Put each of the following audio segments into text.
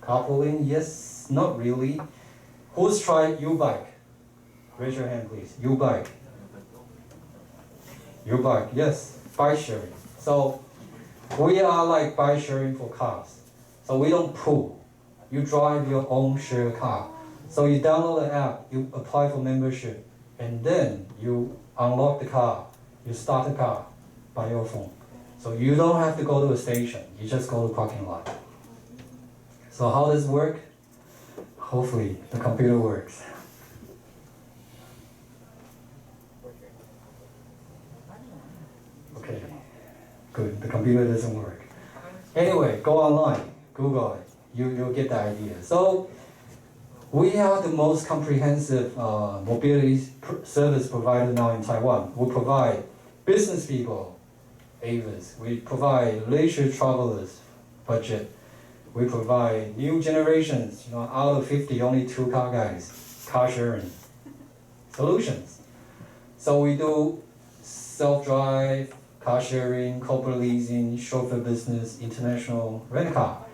Carpooling? Yes, not really. Who's tried U-bike? Raise your hand, please. U-bike. U-bike, yes. Bike sharing. So we are like bike sharing for cars. So we don't pool. You drive your own shared car. So you download the app, you apply for membership, and then you unlock the car. You start the car by your phone. So you don't have to go to a station. You just go to the parking lot. So how does it work? Hopefully the computer works. Okay, good. The computer doesn't work. Anyway, go online, Google it. You'll get the idea. So we are the most comprehensive mobility service provider now in Taiwan. We provide business people, AVAs. We provide leisure travelers, budget. We provide new generations, out of 50, only 2 car guys, car sharing solutions. So we do self-drive, car sharing, corporate leasing, chauffeur business, international rent-a-car.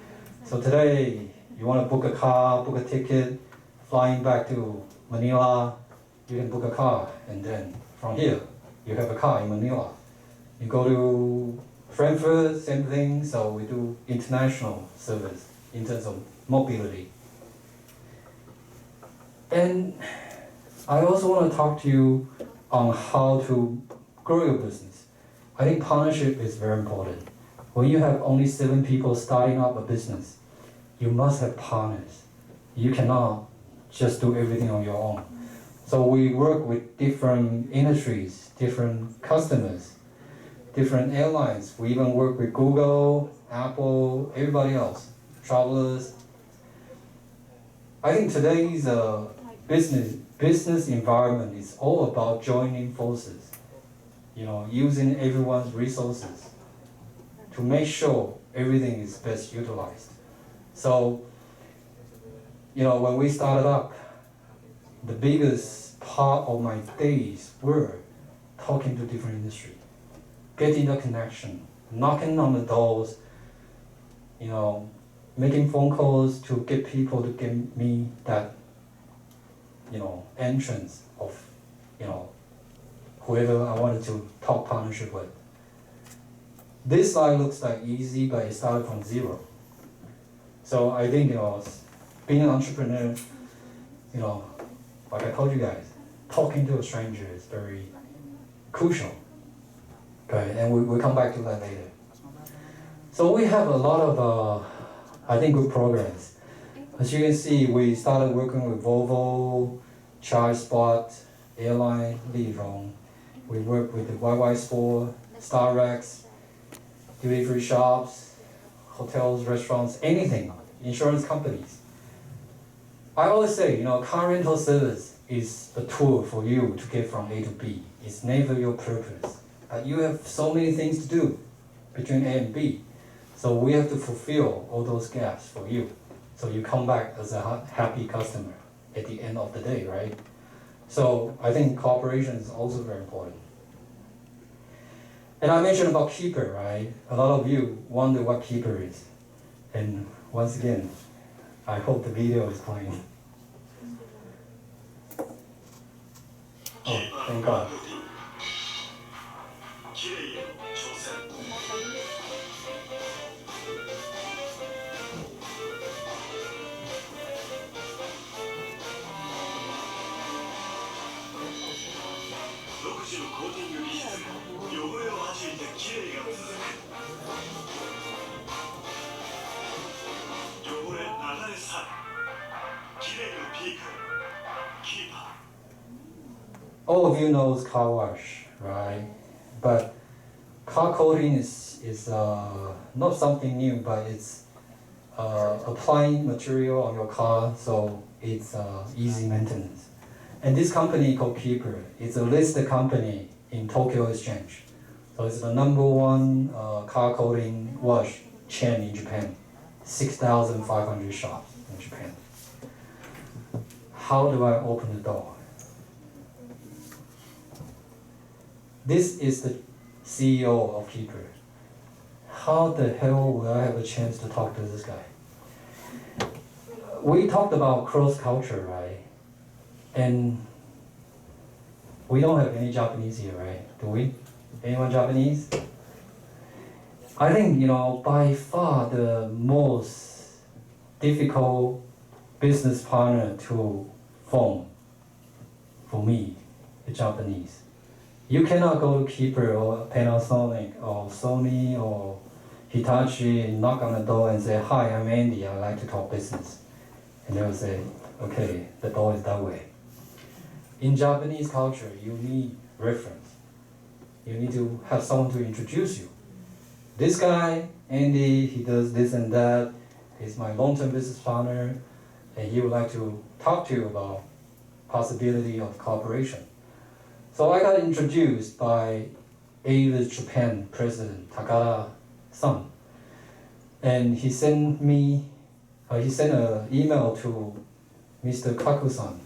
So today, you want to book a car, book a ticket, flying back to Manila, you can book a car, and then from here, you have a car in Manila. You go to Frankfurt, same thing, so we do international service in terms of mobility. And I also want to talk to you on how to grow your business. I think partnership is very important. When you have only 7 people starting up a business, you must have partners. You cannot just do everything on your own. So we work with different industries, different customers, different airlines. We even work with Google, Apple, everybody else, travelers. I think today's business environment is all about joining forces, using everyone's resources to make sure everything is best utilized. So, when we started up, the biggest part of my days were talking to different industries, getting the connection, knocking on the doors, making phone calls to get people to give me that, entrance of, whoever I wanted to talk partnership with. This slide looks like easy, but it started from 0. So I think, being an entrepreneur, like I told you guys, talking to a stranger is very crucial. Okay, and we'll come back to that later. So we have a lot of, I think, good progress. As you can see, we started working with Volvo, ChargeSpot, Airline, Lirong. We work with the YY Store, StarRex, duty-free shops, hotels, restaurants, anything, insurance companies. I always say, car rental service is a tool for you to get from A to B. It's never your purpose. You have so many things to do between A and B. So we have to fulfill all those gaps for you. So you come back as a happy customer at the end of the day, right? So I think cooperation is also very important. And I mentioned about Keeper, right? A lot of you wonder what Keeper is. And once again, I hope the video is playing. Oh, thank God. All of you knows car wash, right? But car coating is not something new, but it's applying material on your car, so it's easy maintenance. And this company called Keeper, it's a listed company in Tokyo Exchange. So it's the #1 car coating wash chain in Japan. 6,500 shops in Japan. How do I open the door? This is the CEO of Keeper. How the hell will I have a chance to talk to this guy? we talked about cross-culture, right? And we don't have any Japanese here, right? Do we? Anyone Japanese? I think, by far the most difficult business partner to form for me is Japanese. You cannot go to Keeper or Panasonic or Sony or Hitachi and knock on the door and say, "Hi, I'm Andy, I'd like to talk business." And they will say, "Okay, the door is that way." In Japanese culture, you need reference. You need to have someone to introduce you. This guy, Andy, he does this and that. He's my long-term business partner, and he would like to talk to you about possibility of cooperation. So I got introduced by Avis Japan President Takada-san, and he sent an email to Mr. Kaku-san,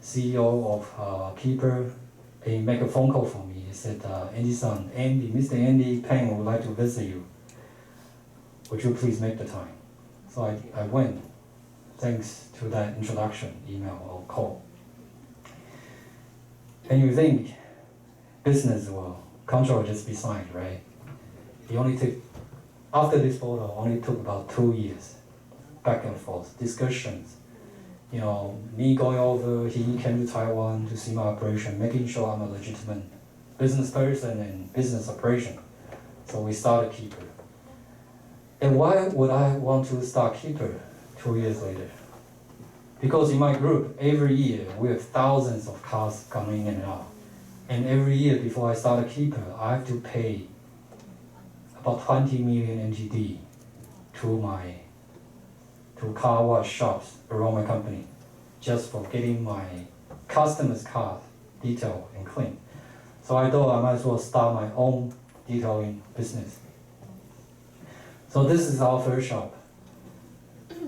CEO of Keeper, and he made a phone call for me. He said, "Andy-san, Mr. Andy Peng would like to visit you. Would you please make the time?" So I went, thanks to that introduction email or call. And you think business contract will just be signed, right? It only took, after this photo, only took about 2 years, back and forth, discussions. Me going over, he came to Taiwan to see my operation, making sure I'm a legitimate business person and business operation. So we started Keeper. And why would I want to start Keeper 2 years later? Because in my group, every year, we have thousands of cars coming in and out. And every year before I start a Keeper, I have to pay about 20 million NTD to car wash shops around my company, just for getting my customers' cars detailed and clean. So I thought I might as well start my own detailing business. So this is our first shop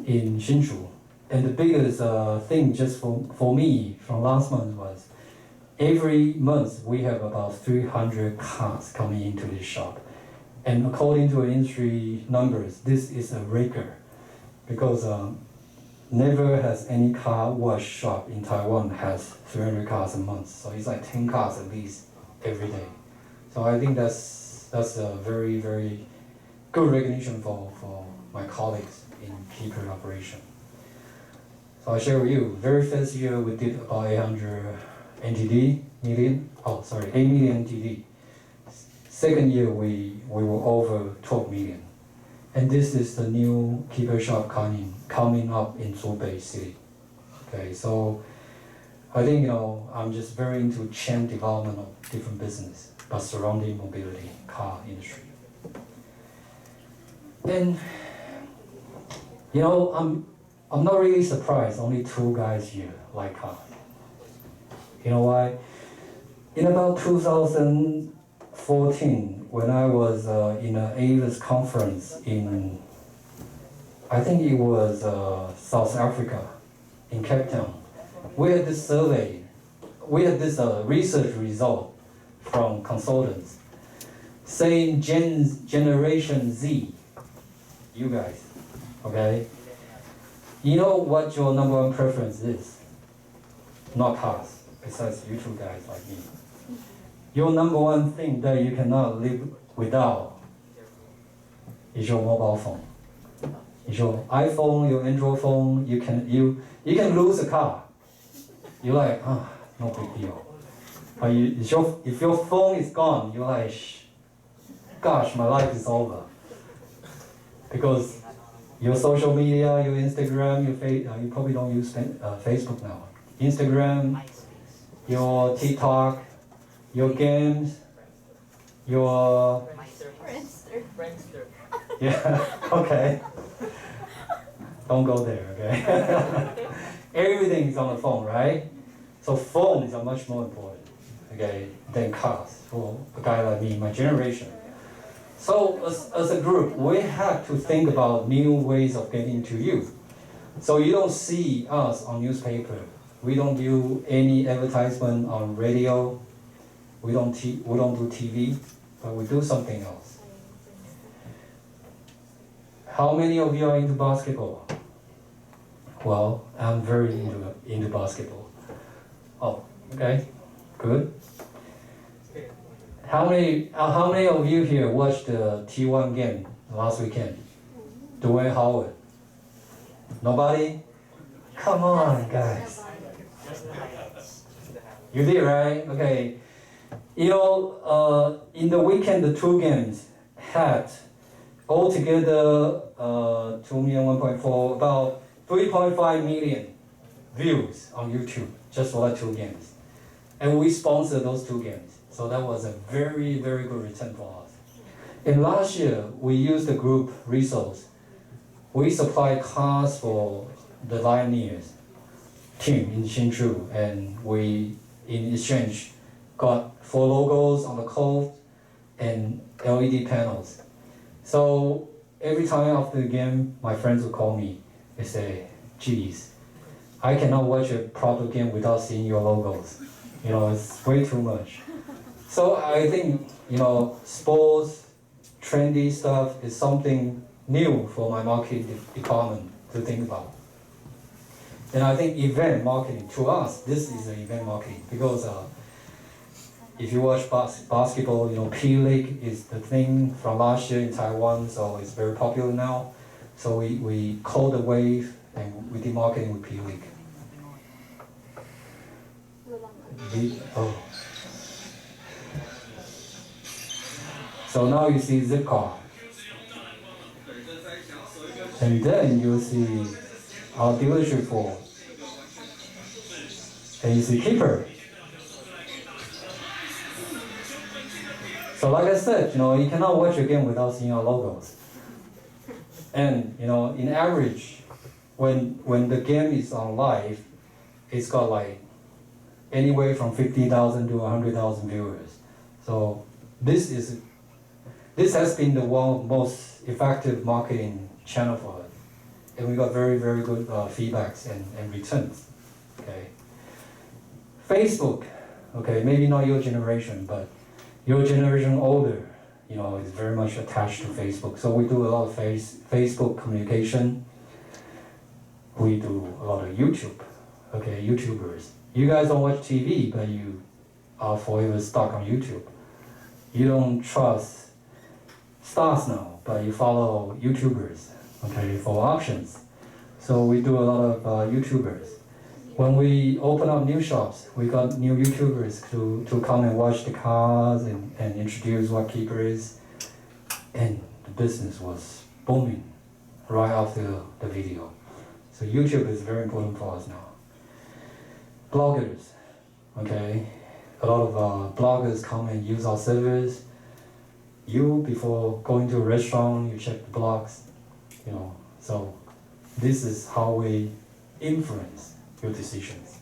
in Hsinchu. And the biggest thing just for me from last month was every month we have about 300 cars coming into this shop. And according to industry numbers, this is a record because never has any car wash shop in Taiwan has 300 cars a month. So it's like 10 cars at least every day. So I think that's a very, very good recognition for my colleagues in Keeper operation. So I share with you, very first year we did about 800 million NTD. Second year we were over 12 million. And this is the new Keeper shop coming up in Zhubei City. Okay, so I think I'm just very into chain development of different business, but surrounding mobility, car industry. And I'm not really surprised, only 2 guys here like cars. You know why? In about 2014, when I was in an Avis conference in, I think it was South Africa, in Cape Town, we had this survey, we had this research result from consultants saying Generation Z, you guys, okay? You know what your number 1 preference is? Not cars, besides you 2 guys like me. Your number 1 thing that you cannot live without is your mobile phone. It's your iPhone, your Android phone. You can lose a car. You're like, no big deal. But if your phone is gone, you're like, gosh, my life is over. Because your social media, your Instagram, you probably don't use Facebook now. Instagram, your TikTok, your games, your... Friendster. Yeah, okay. Don't go there, okay? Everything is on the phone, right? So phones are much more important, okay, than cars for a guy like me, my generation. So as a group, we have to think about new ways of getting to you. So you don't see us on newspaper. We don't do any advertisement on radio. We don't do TV, but we do something else. How many of you are into basketball? Well, I'm very into basketball. Oh, okay, good. How many of you here watched the T1 game last weekend? Dwayne Howard. Nobody? Come on, guys. You did, right? Okay. You know, in the weekend, the two games had altogether 2,1.4, about 3.5 million views on YouTube just for that two games. And we sponsored those two games. So that was a very, very good return for us. And last year, we used the group resource. We supplied cars for the Lioneers team in Hsinchu, and we, in exchange, got 4 logos on the coat and LED panels. So every time after the game, my friends would call me and say, geez, I cannot watch a proper game without seeing your logos. You know, it's way too much. So I think, you know, sports, trendy stuff is something new for my marketing department to think about. And I think event marketing, to us, this is an event marketing because if you watch basketball, you know, P-League is the thing from last year in Taiwan, so it's very popular now. So we caught the wave and we did marketing with P-League. So now you see Zipcar. And then you see our dealership floor. And you see Keeper. So like I said, you know, you cannot watch a game without seeing our logos. And, you know, in average, when the game is on live, it's got like anywhere from 50,000 to 100,000 viewers. So this has been the most effective marketing channel for us. And we got very, very good feedbacks and returns, okay? Facebook, okay, maybe not your generation, but your generation older, you know, is very much attached to Facebook. So we do a lot of Facebook communication. We do a lot of YouTube, okay, YouTubers. You guys don't watch TV, but you are forever stuck on YouTube. You don't trust stars now, but you follow YouTubers, okay, for options. So we do a lot of YouTubers. When we open up new shops, we got new YouTubers to come and watch the cars and introduce what Keeper is. And the business was booming right after the video. So YouTube is very important for us now. Bloggers, okay? A lot of bloggers come and use our service. You, before going to a restaurant, you check the blogs, you know. So this is how we influence your decisions.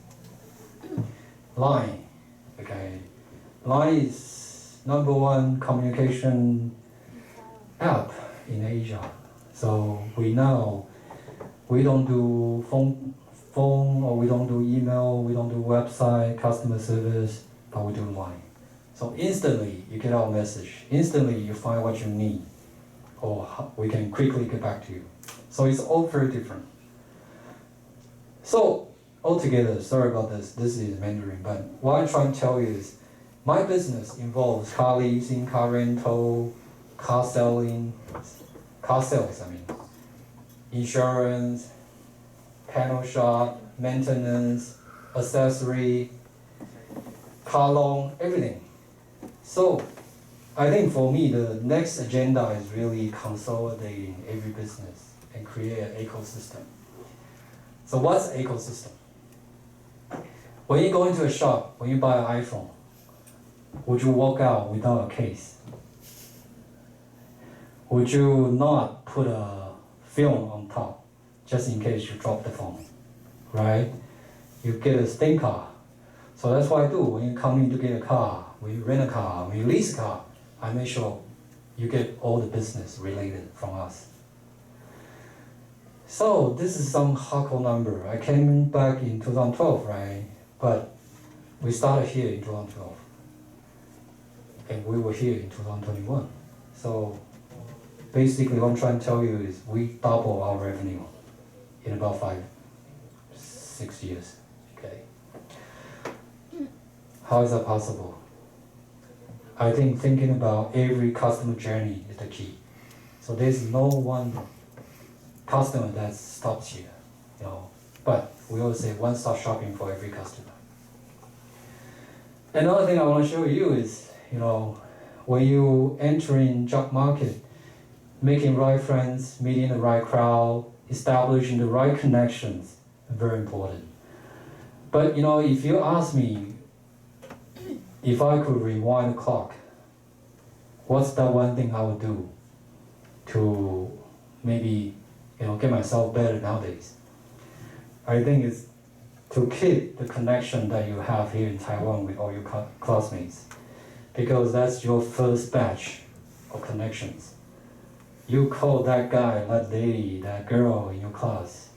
Line, okay? Line is #1 communication app in Asia. So we don't do phone or we don't do email, we don't do website, customer service, but we do Line. So instantly you get our message. Instantly you find what you need, or we can quickly get back to you. So it's all very different. So altogether, sorry about this is Mandarin, but what I'm trying to tell you is my business involves car leasing, car rental, car sales, insurance, panel shop, maintenance, accessory, car loan, everything. So I think for me, the next agenda is really consolidating every business and create an ecosystem. So what's an ecosystem? When you go into a shop, when you buy an iPhone, would you walk out without a case? Would you not put a film on top just in case you drop the phone, right? You get a STEM car. So that's what I do. When you come in to get a car, when you rent a car, when you lease a car, I make sure you get all the business related from us. So this is some hardcore number. I came back in 2012, right? But we started here in 2012. And we were here in 2021. So basically what I'm trying to tell you is we double our revenue in about 6 years. Okay. How is that possible? I think thinking about every customer journey is the key. So there's no one customer that stops here, But we always say one-stop shopping for every customer. Another thing I want to show you is, when you enter in job market, making right friends, meeting the right crowd, establishing the right connections, very important. But if you ask me if I could rewind the clock, what's that one thing I would do to maybe get myself better nowadays? I think it's to keep the connection that you have here in Taiwan with all your classmates, because that's your first batch of connections. You call that guy, that lady, that girl in your class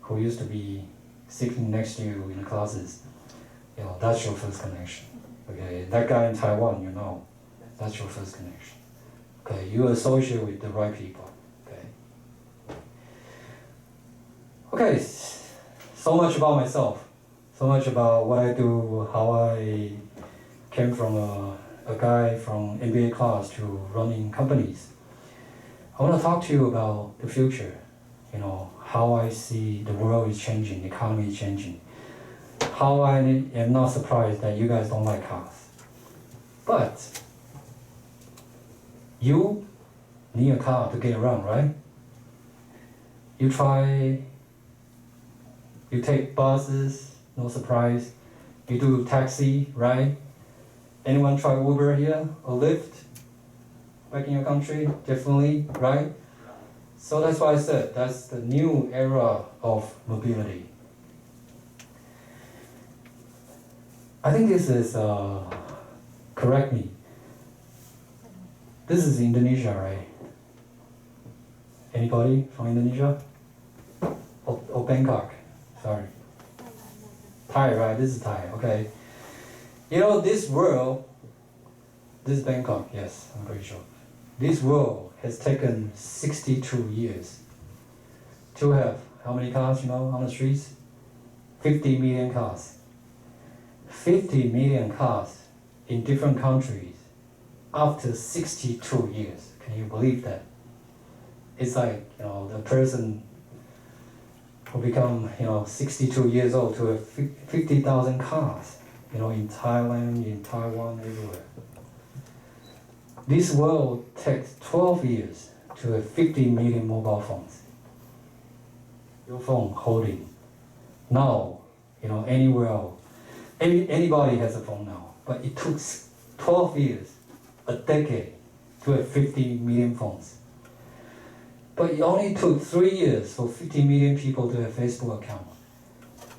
who used to be sitting next to you in the classes, that's your first connection. Okay, that guy in Taiwan, that's your first connection. Okay, you associate with the right people. Okay, so much about myself, so much about what I do, how I came from a guy from MBA class to running companies. I want to talk to you about the future, how I see the world is changing, the economy is changing, how I am not surprised that you guys don't like cars. But you need a car to get around, right? You take buses, no surprise. You do taxi, right? Anyone try Uber here or Lyft? Back in your country, definitely, right? So that's why I said that's the new era of mobility. I think this is, correct me, this is Indonesia, right? Anybody from Indonesia? Or Bangkok, sorry. Thai, right? This is Thai, okay. This world, this is Bangkok, yes, I'm pretty sure. This world has taken 62 years to have how many cars, on the streets? 50 million cars. 50 million cars in different countries after 62 years. Can you believe that? It's like, the person who become, 62 years old to have 50,000 cars, in Thailand, in Taiwan, everywhere. This world takes 12 years to have 50 million mobile phones. Your phone holding. Now, anywhere else. Anybody has a phone now. But it took 12 years, a decade, to have 50 million phones. But it only took 3 years for 50 million people to have Facebook account.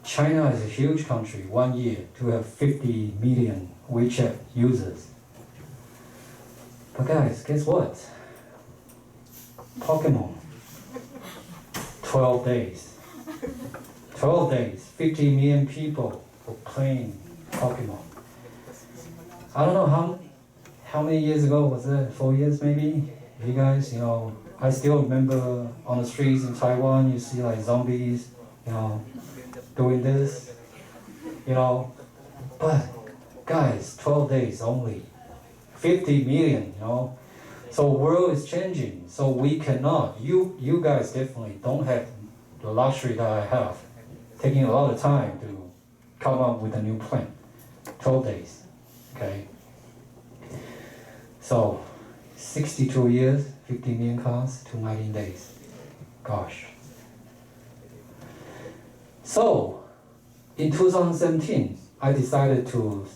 China is a huge country, 1 year to have 50 million WeChat users. But guys, guess what? Pokemon. 12 days. 12 days, 50 million people were playing Pokemon. I don't know how many years ago was it? 4 years maybe? You guys, I still remember on the streets in Taiwan, you see like zombies, doing this, But guys, 12 days only. 50 million, So world is changing. So we cannot, you guys definitely don't have the luxury that I have, taking a lot of time to come up with a new plan. 12 days, okay? So 62 years, 50 million cars to 19 days. Gosh. So in 2017, I decided to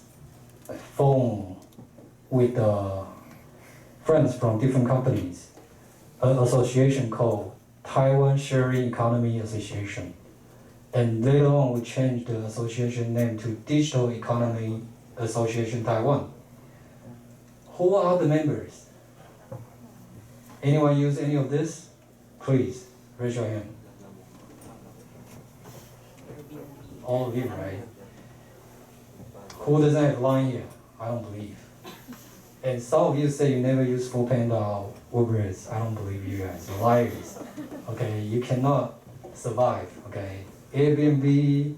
phone with friends from different companies, an association called Taiwan Sharing Economy Association. And later on, we changed the association name to Digital Economy Association Taiwan. Who are the members? Anyone use any of this? Please, raise your hand. All of you, right? Who doesn't have line here? I don't believe. And some of you say you never use Foodpanda or Uber Eats. I don't believe you guys. Liars. Okay, you cannot survive. Okay, Airbnb,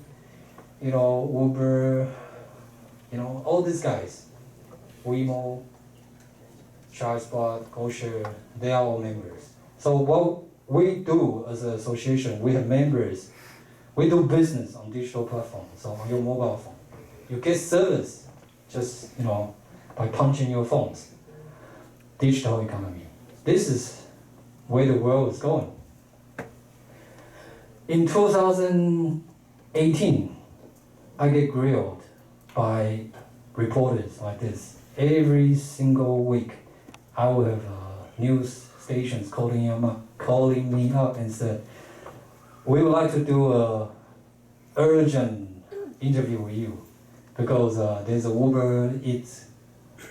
Uber, all these guys, Wemo, ChargeBot, GoShare, they are all members. So what we do as an association, we have members. We do business on digital platforms, so on your mobile phone. You get service just, by punching your phones. Digital economy. This is where the world is going. In 2018, I get grilled by reporters like this. Every single week, I will have news stations calling me up and said, we would like to do a urgent interview with you because there's a Uber Eats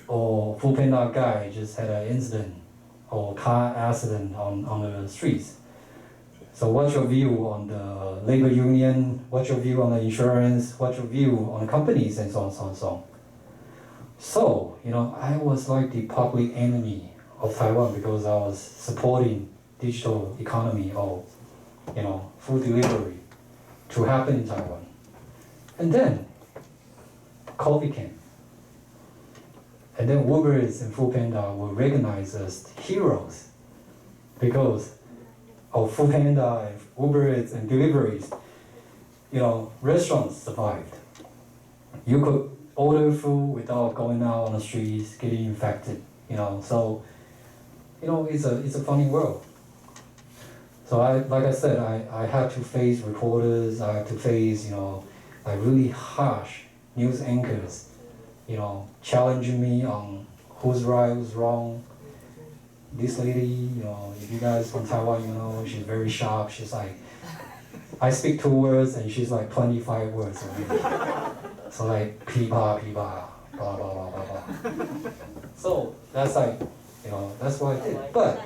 or Foodpanda guy just had an incident or car accident on the streets. So what's your view on the labor union? What's your view on the insurance? What's your view on the companies and so on, so on, so on. So, I was like the public enemy of Taiwan because I was supporting digital economy or, food delivery to happen in Taiwan. And then, COVID came. And then Uber Eats and Foodpanda were recognized as heroes because of Foodpanda and Uber Eats and deliveries. Restaurants survived. You could order food without going out on the streets, getting infected. So it's a funny world. So like I said, I had to face reporters. I had to face really harsh news anchors. Challenging me on who's right, who's wrong. This lady, if you guys from Taiwan, she's very sharp. She's like, I speak 2 words and she's like 25 words already. So like, pipa, blah, blah, blah, blah, blah. So that's like, that's what I did. But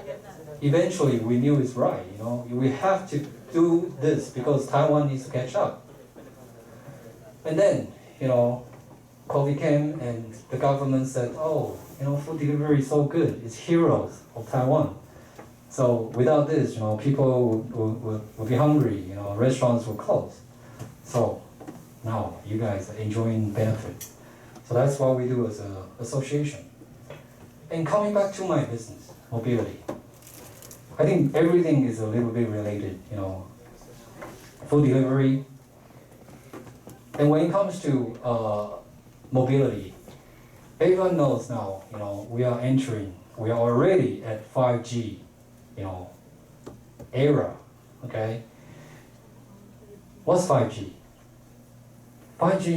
eventually we knew it's right, we have to do this because Taiwan needs to catch up. And then, COVID came and the government said, food delivery is so good, it's heroes of Taiwan. So without this, people will be hungry, restaurants will close. So now you guys are enjoying benefit. So that's what we do as an association. And coming back to my business, mobility. I think everything is a little bit related, food delivery. And when it comes to mobility, everyone knows now, we are already at 5G, era, okay? What's 5G? 5G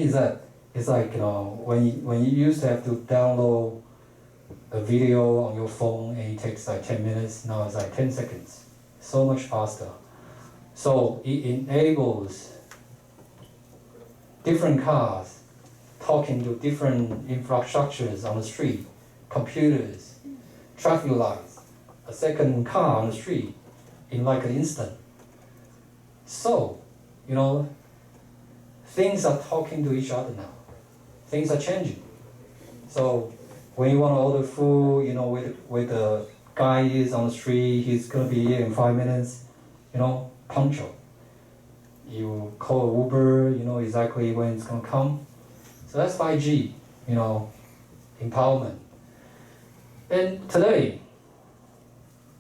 is like, when you used to have to download a video on your phone and it takes like 10 minutes, now it's like 10 seconds. So much faster. So it enables different cars talking to different infrastructures on the street, computers, traffic lights, a second car on the street in like an instant. So, things are talking to each other now. Things are changing. So when you want to order food, where the guy is on the street, he's going to be here in 5 minutes, punctual. You call Uber, you know exactly when it's going to come. So that's 5G, empowerment. And today,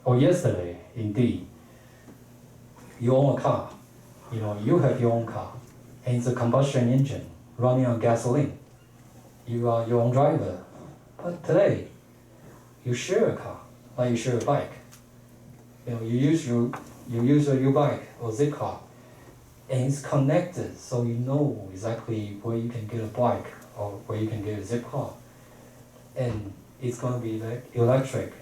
or yesterday, indeed, you own a car. You have your own car, and it's a combustion engine running on gasoline. You are your own driver. But today, you share a car, like you share a bike. You use your bike or zip car, and it's connected, so you know exactly where you can get a bike or where you can get a zip car. And it's going to be electric.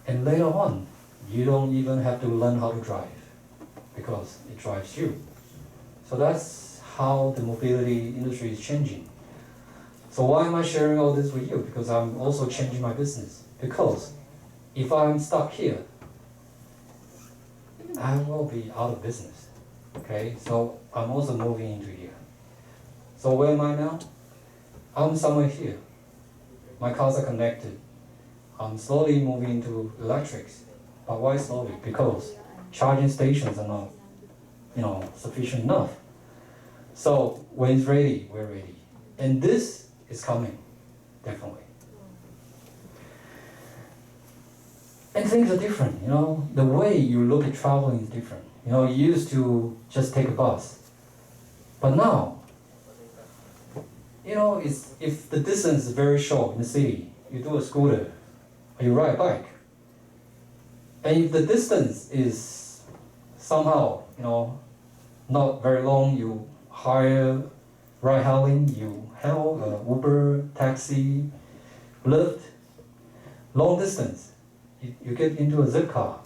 And later on, you don't even have to learn how to drive because it drives you. So that's how the mobility industry is changing. So why am I sharing all this with you? Because I'm also changing my business. Because if I'm stuck here, I will be out of business. Okay, so I'm also moving into here. So where am I now? I'm somewhere here. My cars are connected. I'm slowly moving into electrics. But why slowly? Because charging stations are not, sufficient enough. So when it's ready, we're ready. And this is coming, definitely. And things are different, you know. The way you look at traveling is different. You know, you used to just take a bus. But now, you know, if the distance is very short in the city, you do a scooter, or you ride a bike. And if the distance is somehow, you know, not very long, you hire ride hailing, you hail Uber, taxi, Lyft. Long distance, you get into a zip car,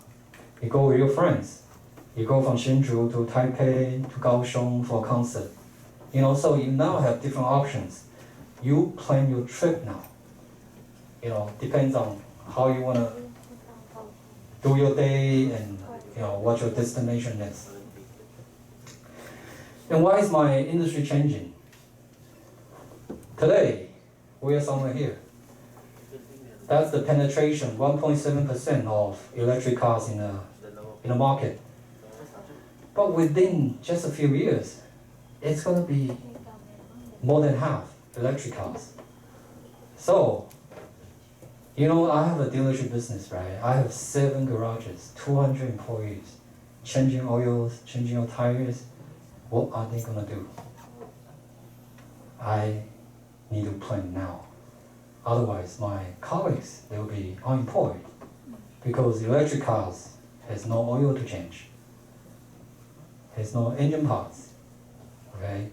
you go with your friends. You go from Hsinchu to Taipei to Kaohsiung for a concert. You know, so you now have different options. You plan your trip now. You know, depends on how you want to do your day and, you know, what your destination is. And why is my industry changing? Today, we are somewhere here. That's the penetration, 1.7% of electric cars in the market. But within just a few years, it's going to be more than half electric cars. So, you know, I have a dealership business, right? I have 7 garages, 200 employees, changing oils, changing your tires. What are they going to do? I need to plan now. Otherwise, my colleagues, they will be unemployed because electric cars has no oil to change. There's no engine parts, okay?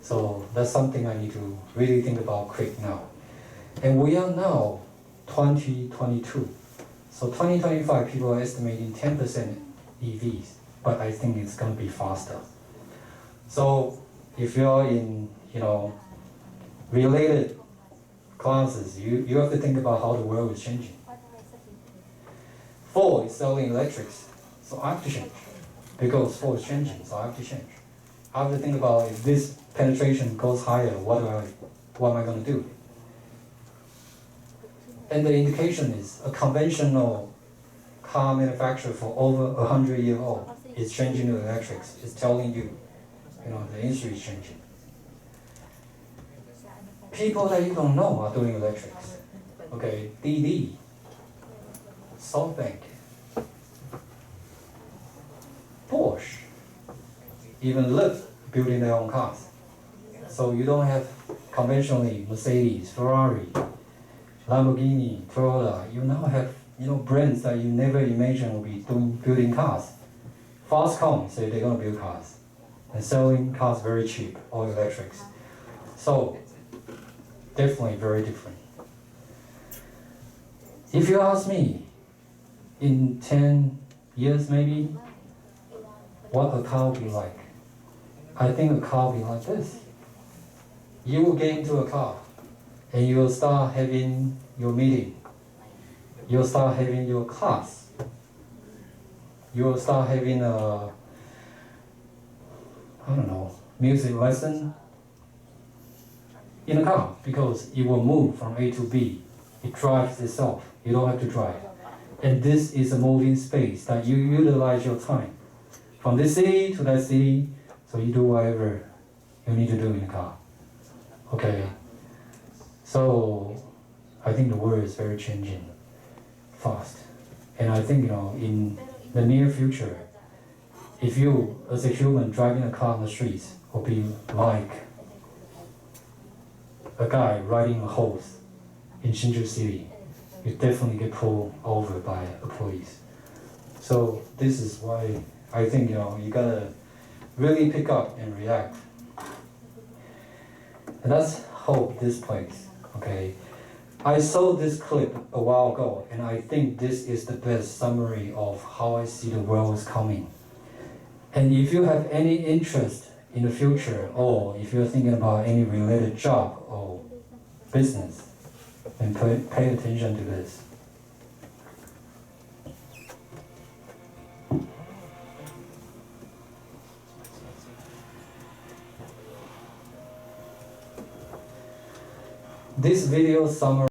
So that's something I need to really think about quick now. And we are now 2022. So 2025, people are estimating 10% EVs, but I think it's gonna be faster. So if you're in, you know, related classes, you have to think about how the world is changing. Ford is selling electrics, so I have to change. Because Ford is changing, so I have to change. I have to think about if this penetration goes higher, what am I going to do? And the indication is a conventional car manufacturer for over 100 years old is changing to electrics. It's telling you, you know, the industry is changing. People that you don't know are doing electrics. Okay, DD, SoftBank, Porsche, even Lyft building their own cars. So you don't have conventionally Mercedes, Ferrari, Lamborghini, Toyota. You now have, you know, brands that you never imagined will be building cars. Foxconn say they're going to build cars and selling cars very cheap, all electrics. So definitely very different. If you ask me, in 10 years maybe, what a car will be like, I think a car will be like this. You will get into a car and you will start having your meeting. You'll start having your class. You will start having a, I don't know, music lesson in a car because it will move from A to B. It drives itself. You don't have to drive. And this is a moving space that you utilize your time. From this city to that city, so you do whatever you need to do in the car. Okay. So I think the world is very changing fast. And I think, you know, in the near future, if you, as a human, driving a car on the streets, will be like a guy riding a horse in Hsinchu City. You definitely get pulled over by the police. So this is why I think, you know, you gotta really pick up and react. And that's hope this place, okay? I saw this clip a while ago, and I think this is the best summary of how I see the world is coming. And if you have any interest in the future, or if you're thinking about any related job or business, then pay attention to this. This video summary